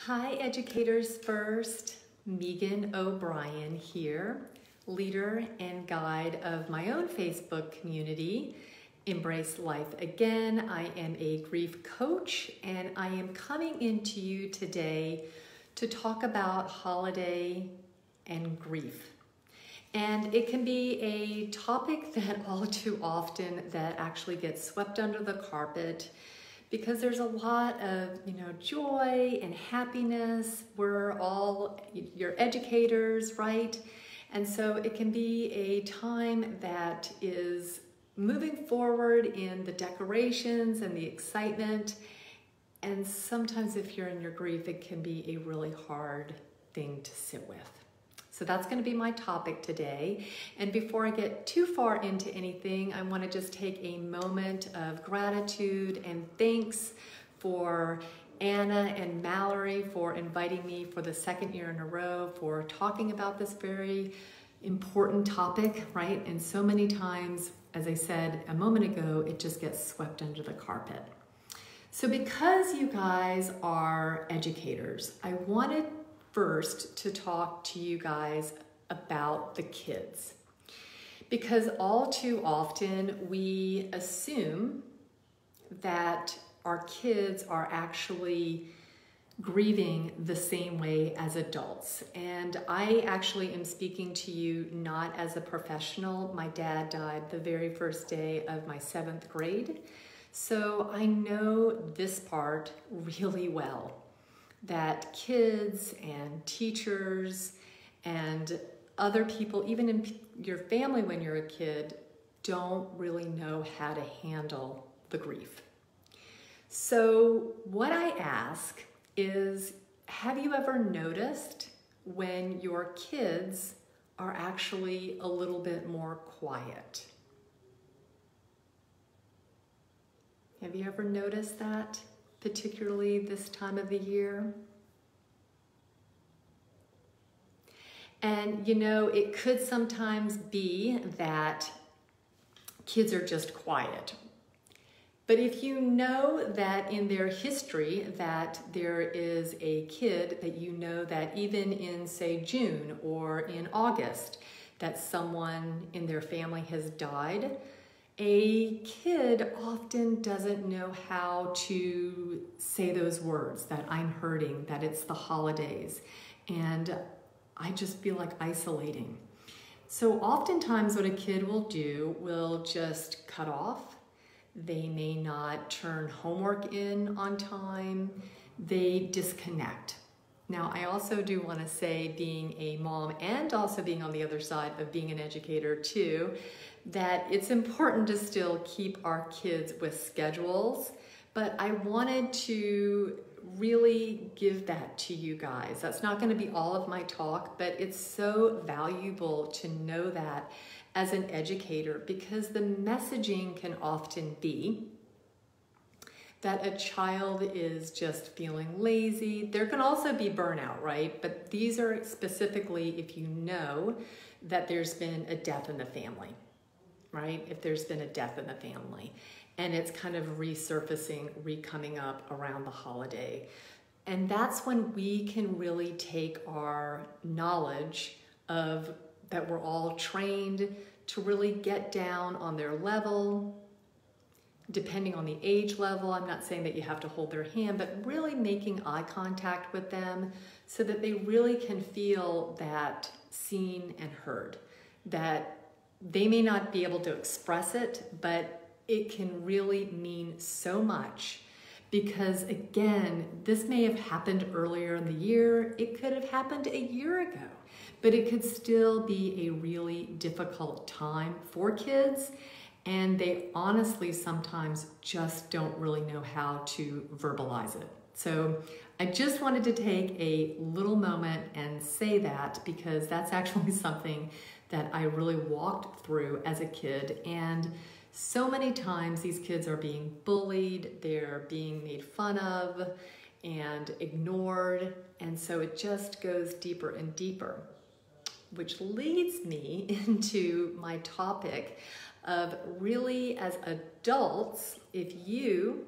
Hi, Educators First. Megan O'Brien here, leader and guide of my own Facebook community, Embrace Life Again. I am a grief coach, and I am coming into you today to talk about holiday and grief. And it can be a topic that all too often that actually gets swept under the carpet, because there's a lot of, joy and happiness. We're all, you're educators, right? And so it can be a time that is moving forward in the decorations and the excitement. And sometimes if you're in your grief, it can be a really hard thing to sit with. So that's going to be my topic today. And before I get too far into anything, I want to just take a moment of gratitude and thanks for Anna and Mallory for inviting me for the second year in a row for talking about this very important topic, right? And so many times, as I said a moment ago, it just gets swept under the carpet. So because you guys are educators, I wanted first to talk to you guys about the kids, because all too often we assume that our kids are actually grieving the same way as adults. And I actually am speaking to you not as a professional. My dad died the very first day of my 7th grade. So I know this part really well, that kids and teachers and other people, even in your family when you're a kid, don't really know how to handle the grief. So what I ask is, have you ever noticed when your kids are actually a little bit more quiet? Have you ever noticed that? Particularly this time of the year? And it could sometimes be that kids are just quiet. But if you know that in their history that there is a kid that you know that even in, say, June or in August, that someone in their family has died, a kid often doesn't know how to say those words, that I'm hurting, that it's the holidays, and I just feel like isolating. So oftentimes what a kid will do will just cut off. They may not turn homework in on time. They disconnect. Now, I also do want to say, being a mom and also being on the other side of being an educator too, that it's important to still keep our kids with schedules, but I wanted to really give that to you guys. That's not going to be all of my talk, but it's so valuable to know that as an educator, because the messaging can often be that a child is just feeling lazy. There can also be burnout, right? But these are specifically if you know that there's been a death in the family, right? If there's been a death in the family and it's kind of resurfacing, coming up around the holiday. And that's when we can really take our knowledge of that we're all trained to really get down on their level, depending on the age level. I'm not saying that you have to hold their hand, but really making eye contact with them so that they really can feel that seen and heard, that they may not be able to express it, but it can really mean so much. Because again, this may have happened earlier in the year, it could have happened a year ago, but it could still be a really difficult time for kids, and they honestly sometimes just don't really know how to verbalize it. So I just wanted to take a little moment and say that, because that's actually something that I really walked through as a kid. And so many times these kids are being bullied, they're being made fun of and ignored. And so it just goes deeper and deeper, which leads me into my topic of really, as adults, if you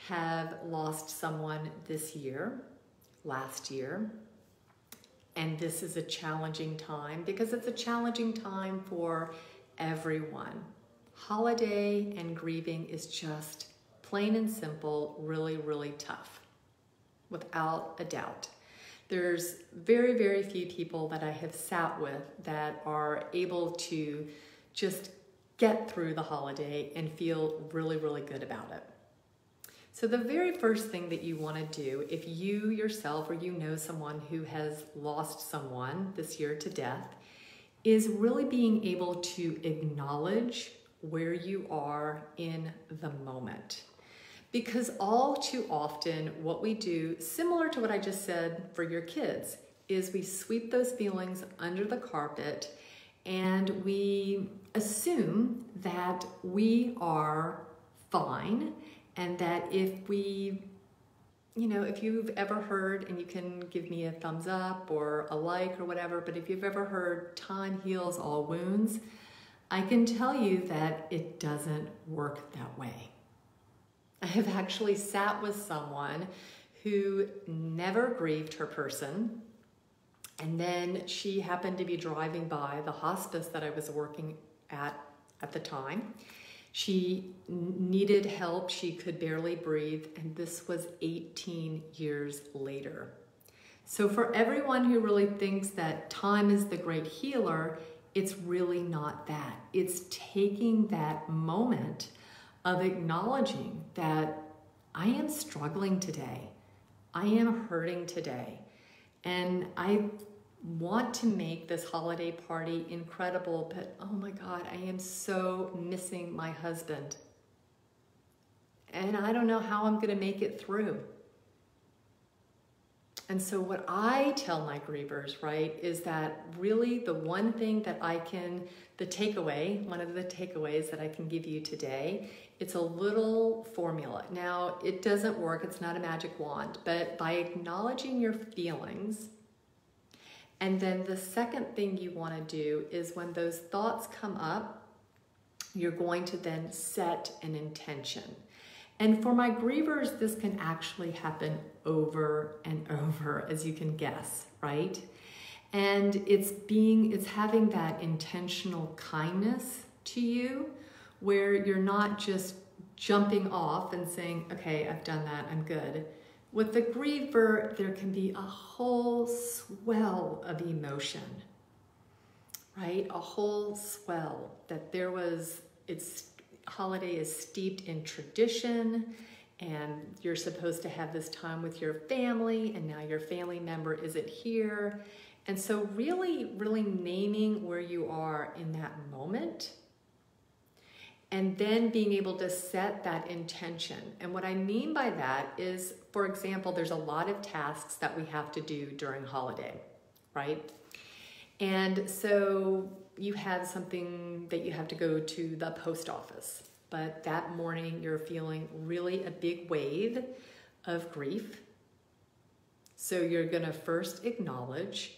have lost someone this year, last year. And this is a challenging time because it's a challenging time for everyone. Holiday and grieving is just plain and simple, really, really tough, without a doubt. There's very, very few people that I have sat with that are able to just get through the holiday and feel really, really good about it. So the very first thing that you want to do, if you yourself or you know someone who has lost someone this year to death, is really being able to acknowledge where you are in the moment. Because all too often what we do, similar to what I just said for your kids, is we sweep those feelings under the carpet and we assume that we are fine. And that if you've ever heard, and you can give me a thumbs up or a like or whatever, but if you've ever heard time heals all wounds, I can tell you that it doesn't work that way. I have actually sat with someone who never grieved her person, and then she happened to be driving by the hospice that I was working at the time. She needed help, she could barely breathe, and this was 18 years later. So for everyone who really thinks that time is the great healer, it's really not that. It's taking that moment of acknowledging that I am struggling today, I am hurting today, and I want to make this holiday party incredible, but oh my God, I am so missing my husband. And I don't know how I'm gonna make it through. And so what I tell my grievers, right, is that really the one thing that one of the takeaways that I can give you today, it's a little formula. Now, it doesn't work, it's not a magic wand, but by acknowledging your feelings, and then the second thing you want to do is when those thoughts come up, you're going to then set an intention. And for my grievers, this can actually happen over and over, as you can guess, right? And it's having that intentional kindness to you, where you're not just jumping off and saying, okay, I've done that, I'm good. With the griever, there can be a whole swell of emotion, right? A whole swell that holiday is steeped in tradition, and you're supposed to have this time with your family, and now your family member isn't here. And so really, really naming where you are in that moment, and then being able to set that intention. And what I mean by that is, for example, there's a lot of tasks that we have to do during holiday, right? And so you have something that you have to go to the post office, but that morning you're feeling really a big wave of grief. So you're gonna first acknowledge,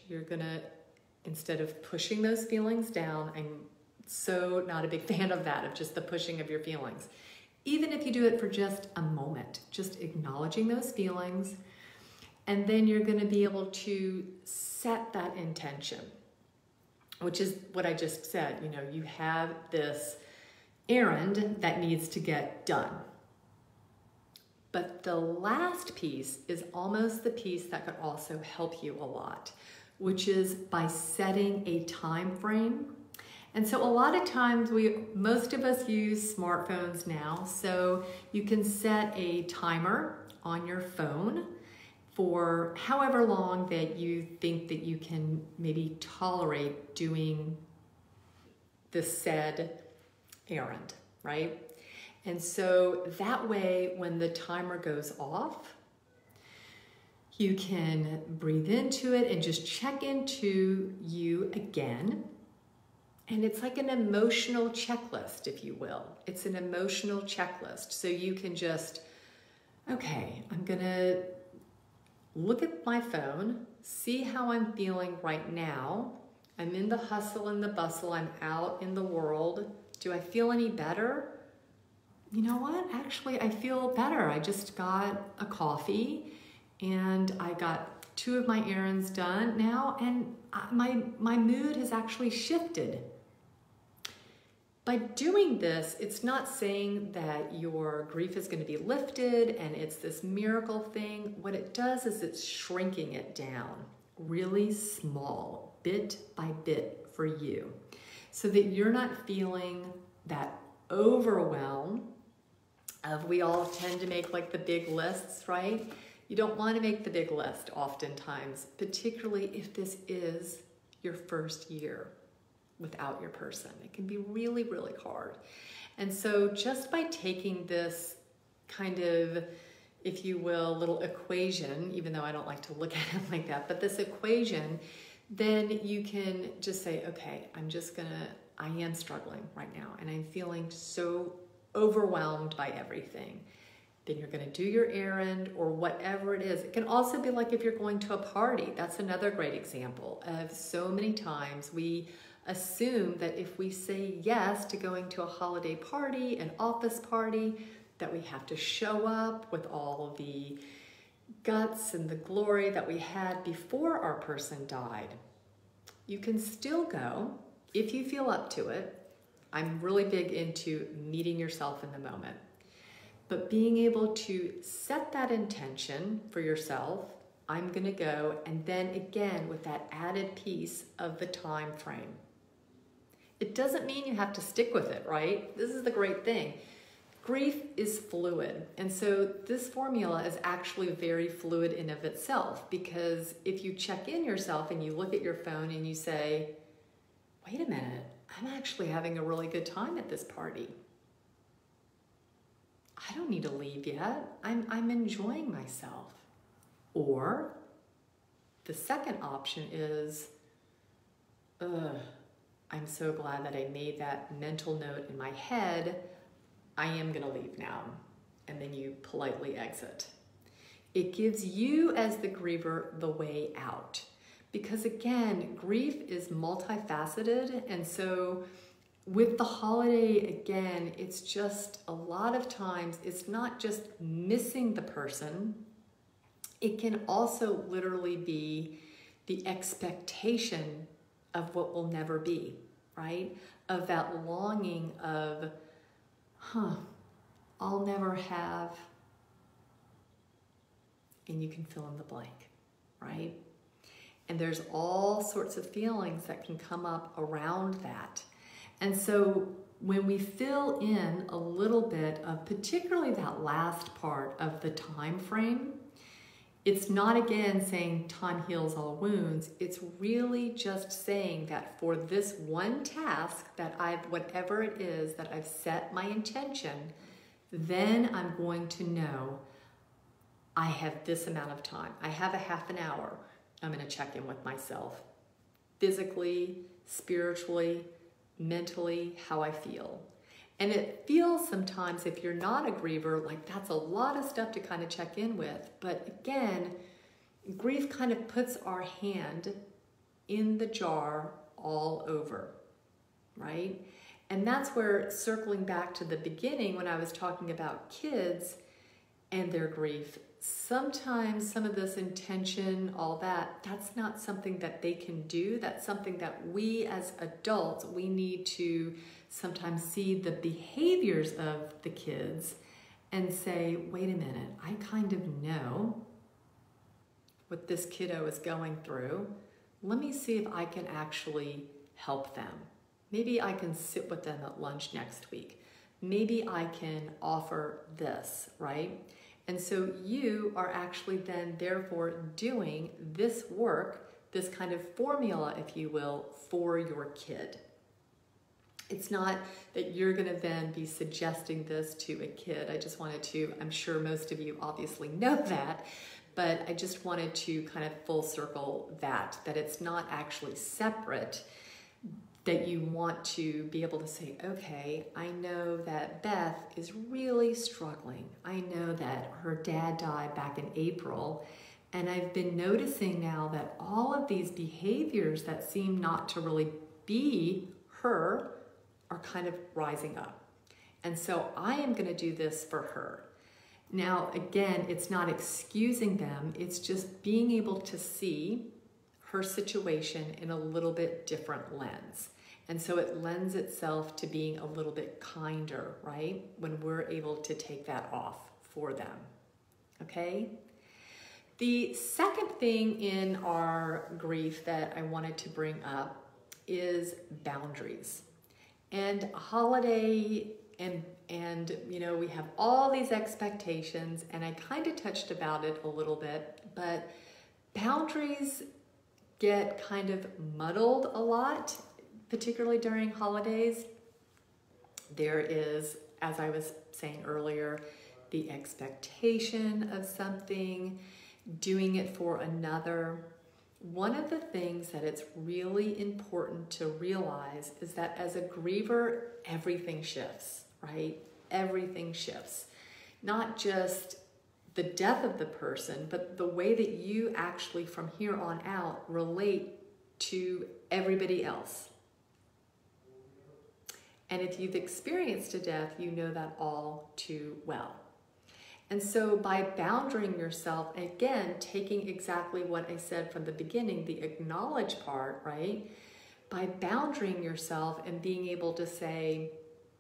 instead of pushing those feelings down, I'm so not a big fan of that, of just the pushing of your feelings. Even if you do it for just a moment, just acknowledging those feelings, and then you're gonna be able to set that intention, which is what I just said. You have this errand that needs to get done. But the last piece is almost the piece that could also help you a lot, which is by setting a time frame. And so a lot of times most of us use smartphones now, so you can set a timer on your phone for however long that you think that you can maybe tolerate doing the said errand, right? And so that way, when the timer goes off, you can breathe into it and just check into you again. And it's like an emotional checklist, if you will. It's an emotional checklist. So you can just, okay, I'm gonna look at my phone, see how I'm feeling right now. I'm in the hustle and the bustle, I'm out in the world. Do I feel any better? You know what? Actually, I feel better. I just got a coffee and I got 2 of my errands done now, and my mood has actually shifted. By doing this, it's not saying that your grief is going to be lifted and it's this miracle thing. What it does is it's shrinking it down really small, bit by bit for you, so that you're not feeling that overwhelm of, we all tend to make like the big lists, right? You don't want to make the big list oftentimes, particularly if this is your first year without your person. It can be really, really hard. And so just by taking this kind of, if you will, little equation, even though I don't like to look at it like that, but this equation, then you can just say, okay, I am struggling right now, and I'm feeling so overwhelmed by everything. Then you're gonna do your errand or whatever it is. It can also be like if you're going to a party. That's another great example of so many times we assume that if we say yes to going to a holiday party, an office party, that we have to show up with all the guts and the glory that we had before our person died. You can still go if you feel up to it. I'm really big into meeting yourself in the moment, but being able to set that intention for yourself, I'm gonna go, and then again with that added piece of the time frame. It doesn't mean you have to stick with it, right? This is the great thing. Grief is fluid, and so this formula is actually very fluid in of itself, because if you check in yourself and you look at your phone and you say, wait a minute, I'm actually having a really good time at this party. I don't need to leave yet. I'm enjoying myself. Or the second option is, I'm so glad that I made that mental note in my head. I am gonna leave now. And then you politely exit. It gives you as the griever the way out. Because again, grief is multifaceted, and so with the holiday, again, it's just a lot of times, it's not just missing the person, it can also literally be the expectation of what will never be, right? Of that longing of, I'll never have, and you can fill in the blank, right? And there's all sorts of feelings that can come up around that. And so when we fill in a little bit of particularly that last part of the time frame, it's not again saying time heals all wounds. It's really just saying that for this one task that whatever it is that I've set my intention, then I'm going to know I have this amount of time. I have a half an hour. I'm going to check in with myself, physically, spiritually, mentally, how I feel. And it feels sometimes, if you're not a griever, like that's a lot of stuff to kind of check in with. But again, grief kind of puts our hand in the jar all over, right? And that's where, circling back to the beginning when I was talking about kids and their grief, sometimes some of this intention, all that, that's not something that they can do. That's something that we as adults, we need to sometimes see the behaviors of the kids and say, wait a minute, I kind of know what this kiddo is going through. Let me see if I can actually help them. Maybe I can sit with them at lunch next week. Maybe I can offer this, right? And so you are actually then therefore doing this work, this kind of formula, if you will, for your kid. It's not that you're going to then be suggesting this to a kid. I just wanted to, I'm sure most of you obviously know that, but I just wanted to kind of full circle that it's not actually separate, that you want to be able to say, okay, I know that Beth is really struggling. I know that her dad died back in April, and I've been noticing now that all of these behaviors that seem not to really be her are kind of rising up. And so I am gonna do this for her. Now, again, it's not excusing them, it's just being able to see her situation in a little bit different lens. And so it lends itself to being a little bit kinder, right? When we're able to take that off for them, okay? The second thing in our grief that I wanted to bring up is boundaries. And holiday and you know, we have all these expectations, and I kind of touched about it a little bit, but boundaries get kind of muddled a lot, particularly during holidays. There is, as I was saying earlier, the expectation of something, doing it for another. One of the things that it's really important to realize is that as a griever, everything shifts, right? Everything shifts. Not just the death of the person, but the way that you actually from here on out relate to everybody else. And if you've experienced a death, you know that all too well. And so by boundarying yourself, again, taking exactly what I said from the beginning, the acknowledge part, right? By boundarying yourself and being able to say,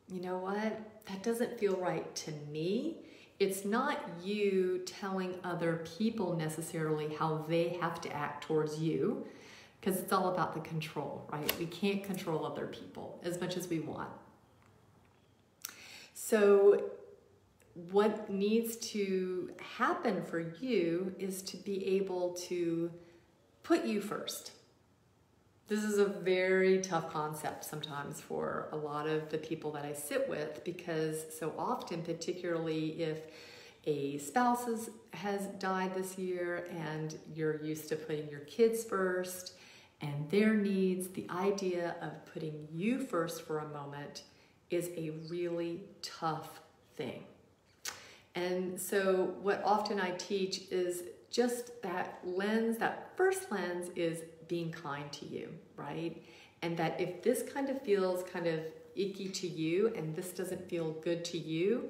you know what, that doesn't feel right to me. It's not you telling other people necessarily how they have to act towards you, because it's all about the control, right? We can't control other people as much as we want. So what needs to happen for you is to be able to put you first. This is a very tough concept sometimes for a lot of the people that I sit with, because so often, particularly if a spouse has died this year and you're used to putting your kids first and their needs, the idea of putting you first for a moment is a really tough thing. And so what often I teach is just that lens, that first lens is being kind to you, right? And that if this kind of feels kind of icky to you and this doesn't feel good to you,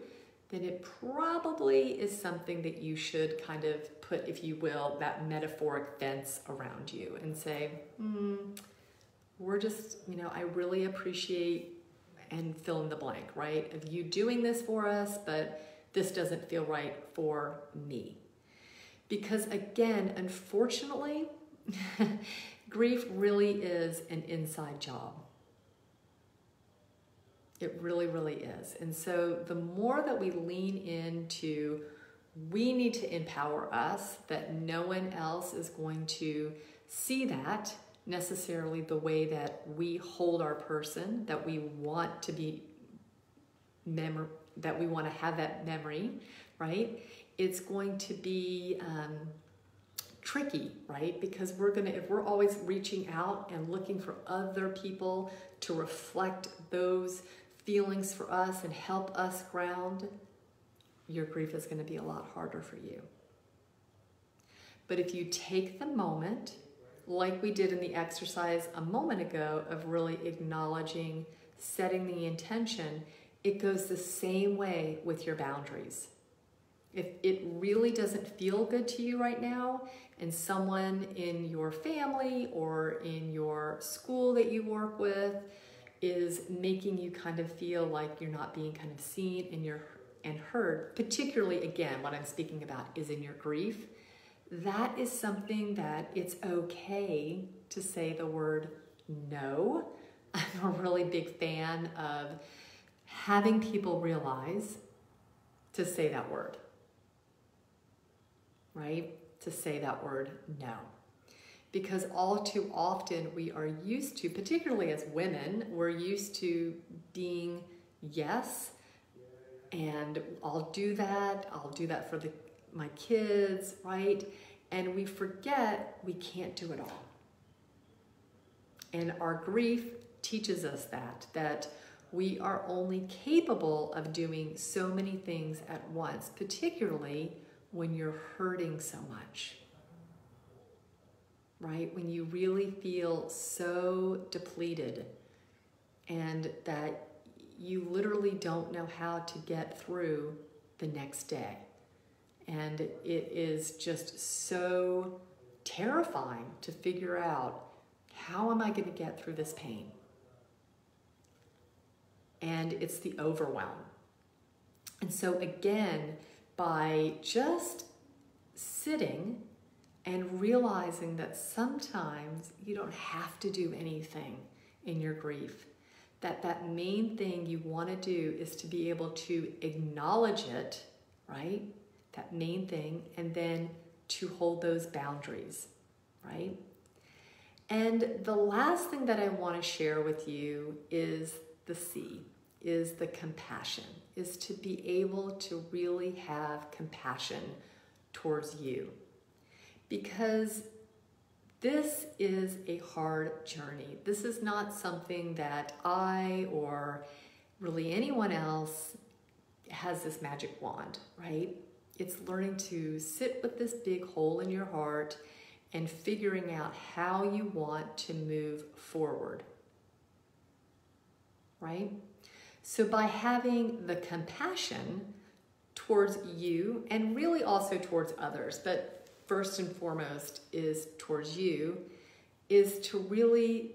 then it probably is something that you should kind of put, if you will, that metaphoric fence around you and say, we're just, you know, I really appreciate, and fill in the blank, right? Of you doing this for us, but this doesn't feel right for me. Because again, unfortunately, grief really is an inside job. It really, really is. And so the more that we lean into, we need to empower us, that no one else is going to see that necessarily the way that we hold our person, that we want to be that we want to have that memory, right? It's going to be tricky, right? Because if we're always reaching out and looking for other people to reflect those feelings for us and help us ground, your grief is going to be a lot harder for you. But if you take the moment, like we did in the exercise a moment ago, of really acknowledging, setting the intention, it goes the same way with your boundaries. If it really doesn't feel good to you right now, and someone in your family or in your school that you work with is making you kind of feel like you're not being kind of seen and heard, particularly, again, what I'm speaking about is in your grief, that is something that it's okay to say the word no. I'm a really big fan of having people realize to say that word, right? To say that word no. Because all too often we are used to, particularly as women, we're used to being yes, and I'll do that for my kids, right? And we forget we can't do it all. And our grief teaches us that we are only capable of doing so many things at once, particularly when you're hurting so much, right? When you really feel so depleted and that you literally don't know how to get through the next day. And it is just so terrifying to figure out, how am I going to get through this pain? And it's the overwhelm. And so again, by just sitting and realizing that sometimes you don't have to do anything in your grief, that main thing you want to do is to be able to acknowledge it, right? That main thing, and then to hold those boundaries, right? And the last thing that I want to share with you is the C, is the compassion, is to be able to really have compassion towards you. Because this is a hard journey. This is not something that I or really anyone else has this magic wand, right? It's learning to sit with this big hole in your heart and figuring out how you want to move forward, right? So by having the compassion towards you and really also towards others, but first and foremost is towards you, is to really,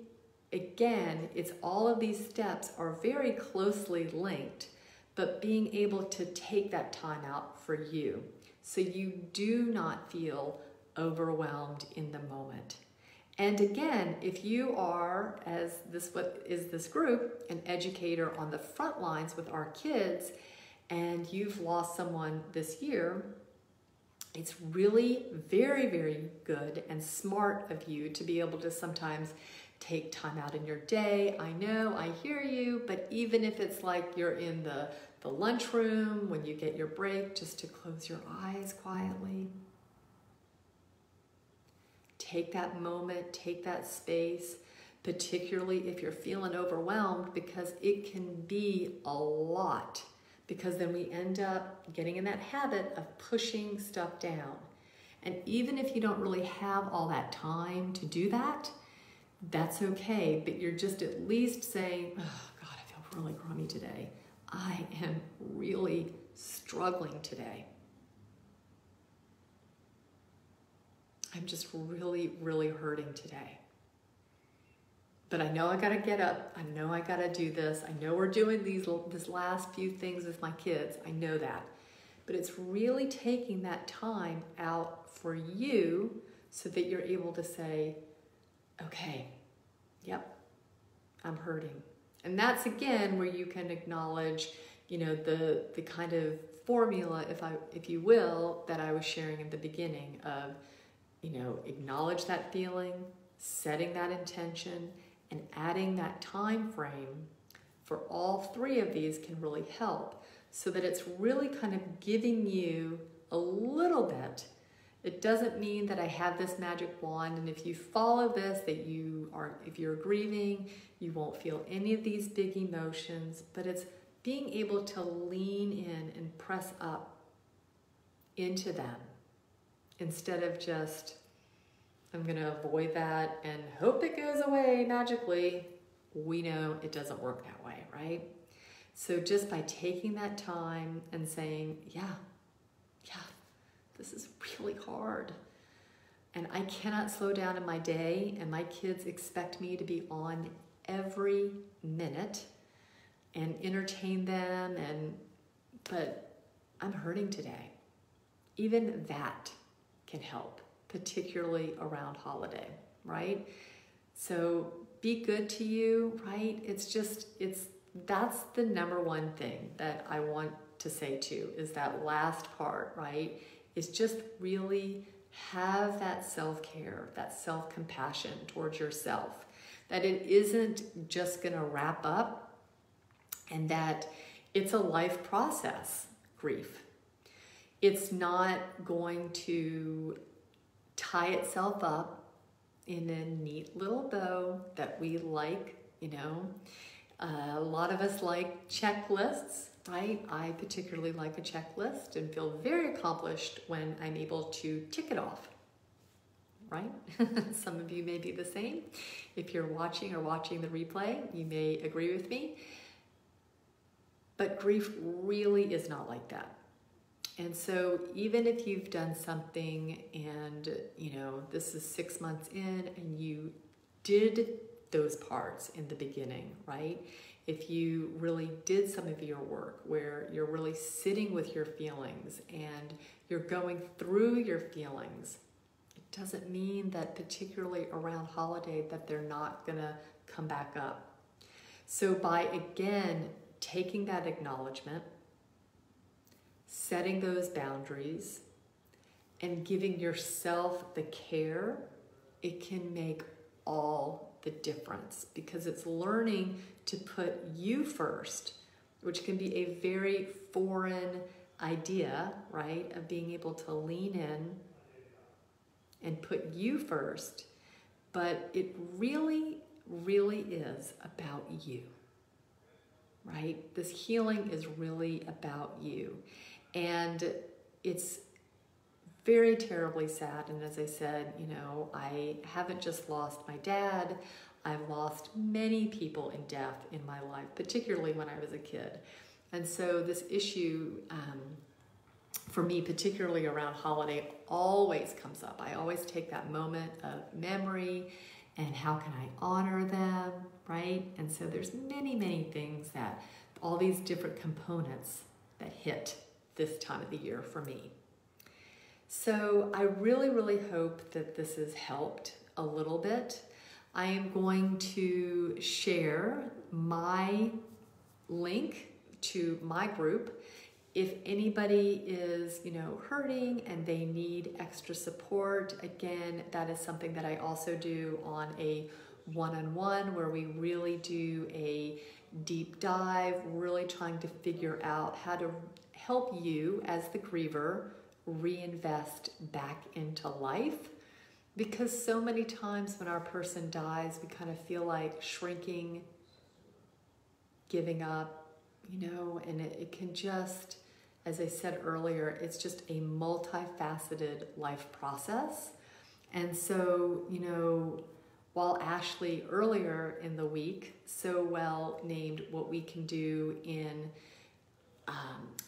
again, it's all of these steps are very closely linked, but being able to take that time out for you so you do not feel overwhelmed in the moment. And again, if you are, as what is this group, an educator on the front lines with our kids, and you've lost someone this year, it's really very, very good and smart of you to be able to sometimes take time out in your day. I know, I hear you, but even if it's like you're in the lunchroom, when you get your break, just to close your eyes quietly. Take that moment, take that space, particularly if you're feeling overwhelmed, because it can be a lot. Because then we end up getting in that habit of pushing stuff down. And even if you don't really have all that time to do that, that's okay. But you're just at least saying, oh God, I feel really crummy today. I am really struggling today. I'm just really, really hurting today. But I know I gotta get up. I know I gotta do this. I know we're doing this last few things with my kids. I know that. But it's really taking that time out for you so that you're able to say, okay, yep, I'm hurting. And that's again where you can acknowledge, the kind of formula, if you will, that I was sharing in the beginning of, acknowledge that feeling, setting that intention, and adding that time frame for all three of these can really help, so that it's really kind of giving you a little bit. It doesn't mean that I have this magic wand, and if you follow this, if you're grieving, you won't feel any of these big emotions, but it's being able to lean in and press up into them instead of just, I'm going to avoid that and hope it goes away magically. We know it doesn't work that way, right? So just by taking that time and saying, yeah, this is really hard. And I cannot slow down in my day, and my kids expect me to be on every minute and entertain them, but I'm hurting today. Even that can help, particularly around holiday, right? So be good to you, right? That's the number one thing that I want to say too, is that last part, right? Is just really have that self-care, that self-compassion towards yourself, that it isn't just gonna wrap up, and that it's a life process, grief. It's not going to tie itself up in a neat little bow that we like, a lot of us like checklists, right? I particularly like a checklist and feel very accomplished when I'm able to tick it off, right? Some of you may be the same. If you're watching the replay, you may agree with me. But grief really is not like that. And so even if you've done something and, this is 6 months in and you did those parts in the beginning, right? If you really did some of your work where you're really sitting with your feelings and you're going through your feelings, it doesn't mean that particularly around holiday that they're not gonna come back up. So by, again, taking that acknowledgement, setting those boundaries, and giving yourself the care, it can make all the difference, because it's learning to put you first, which can be a very foreign idea, right? Of being able to lean in and put you first, but it really, really is about you, right? This healing is really about you. And it's very terribly sad. And as I said, I haven't just lost my dad, I've lost many people in death in my life, particularly when I was a kid. And so this issue, for me, particularly around holiday, always comes up. I always take that moment of memory and how can I honor them, right? And so there's many, many things that, all these different components that hit this time of the year for me. So I really, really hope that this has helped a little bit. I am going to share my link to my group. If anybody is, hurting and they need extra support, again, that is something that I also do on a one-on-one, where we really do a deep dive, really trying to figure out how to help you as the griever reinvest back into life. Because so many times when our person dies, we kind of feel like shrinking, giving up, and it can just, as I said earlier, it's just a multifaceted life process. And so, while Ashley earlier in the week so well named what we can do in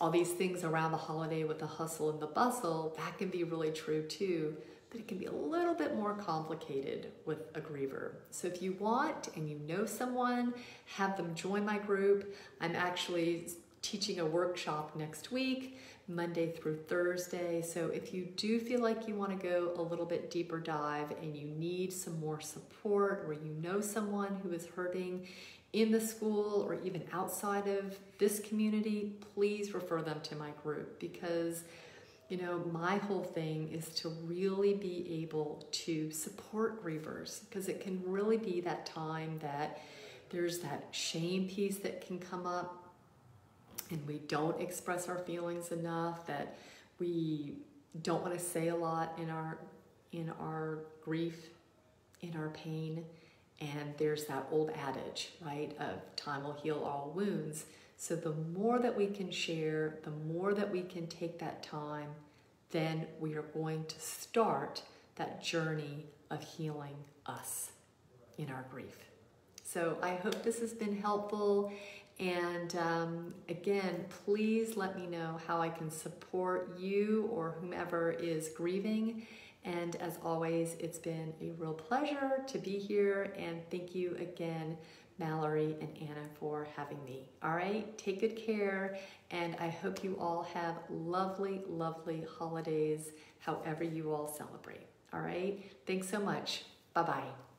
all these things around the holiday with the hustle and the bustle, that can be really true too, but it can be a little bit more complicated with a griever. So if you want and you know someone, have them join my group. I'm actually teaching a workshop next week, Monday through Thursday. So if you do feel like you want to go a little bit deeper dive and you need some more support, or you know someone who is hurting in the school or even outside of this community, please refer them to my group, because my whole thing is to really be able to support grievers, because it can really be that time that there's that shame piece that can come up, and we don't express our feelings enough, that we don't want to say a lot in our grief, in our pain. And there's that old adage, right, of time will heal all wounds. So the more that we can share, the more that we can take that time, then we are going to start that journey of healing us in our grief. So I hope this has been helpful. And again, please let me know how I can support you or whomever is grieving. And as always, it's been a real pleasure to be here. And thank you again, Mallory and Anna, for having me. All right, take good care. And I hope you all have lovely, lovely holidays, however you all celebrate. All right, thanks so much. Bye-bye.